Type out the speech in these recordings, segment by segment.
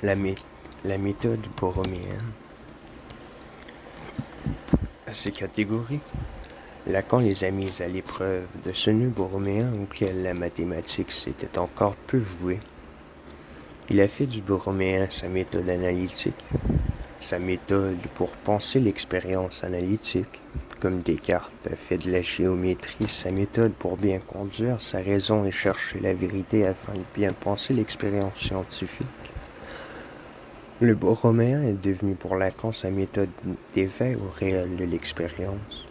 La, mé- la méthode borroméenne a ces catégories. Lacan les a mises à l'épreuve de ce nœud borroméen auquel la mathématique s'était encore peu vouée. Il a fait du borroméen sa méthode analytique, sa méthode pour penser l'expérience analytique, comme Descartes a fait de la géométrie sa méthode pour bien conduire sa raison et chercher la vérité afin de bien penser l'expérience scientifique. Le borroméen est devenu pour Lacan sa méthode d'éveil au réel de l'expérience.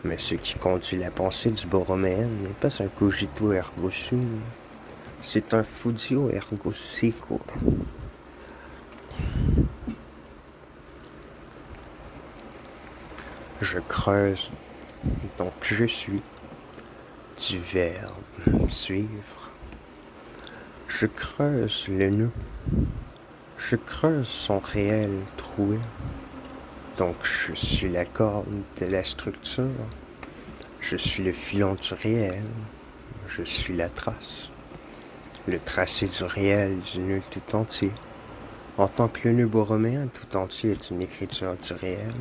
Mais ce qui conduit la pensée du borroméen n'est pas un cogito ergo sum, c'est un fudio ergo sequor. Je creuse, donc je suis, du verbe suivre. Je creuse le nœud, je creuse son réel troué, donc je suis la corde de la structure, je suis le filon du réel, je suis la trace, le tracé du réel du nœud tout entier. En tant que le nœud borroméen tout entier est une écriture du réel,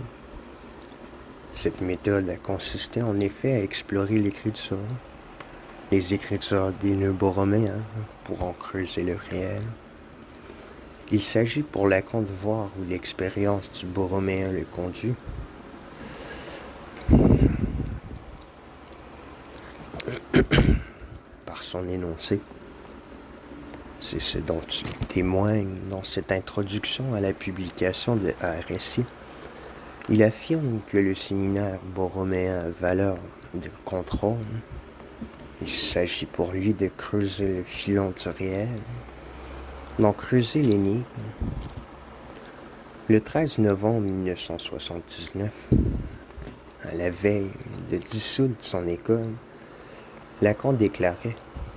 cette méthode a consisté en effet à explorer l'écriture, les écritures des nœuds borroméens pour en creuser le réel. Il s'agit pour Lacan de voir où l'expérience du borroméen le conduit. Par son énoncé. C'est ce dont il témoigne dans cette introduction à la publication de RSI. Il affirme que le séminaire borroméen a valeur de contrôle. Il s'agit pour lui de creuser le filon du réel, d'en creuser l'énigme. Le 13 novembre 1979, à la veille de dissoudre son école, Lacan déclarait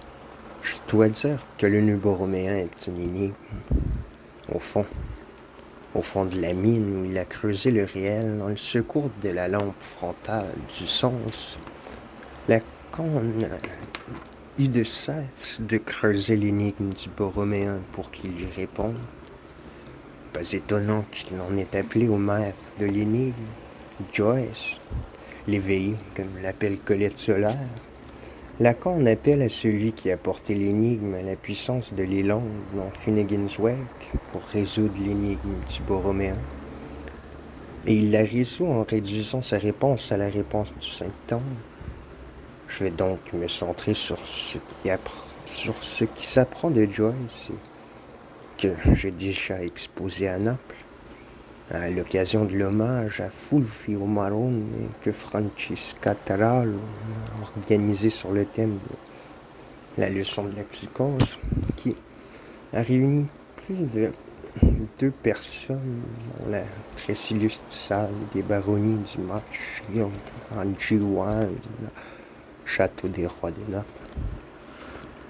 « Je dois dire que le nœud borroméen est une énigme. Au fond de la mine où il a creusé le réel dans le secours de la lampe frontale du sens, Lacan n'a eu de cesse de creuser l'énigme du borroméen pour qu'il lui réponde. Pas étonnant qu'il en ait appelé au maître de l'énigme, Joyce, l'éveillé, comme l'appelle Colette Solaire. Lacan en appelle à celui qui a porté l'énigme à la puissance de l'élan dans Finnegan's Wake pour résoudre l'énigme du borroméen. Et il la résout en réduisant sa réponse à la réponse du symptôme. Je vais donc me centrer sur ce qui s'apprend de Joyce et que j'ai déjà exposé à Naples, à l'occasion de l'hommage à Fulvio Marone que Francesca Tarallo a organisé sur le thème de la leçon de la psychose, qui a réuni plus de 2 personnes dans la très illustre salle des baronnies du match en G1, Château des Rois de Naples.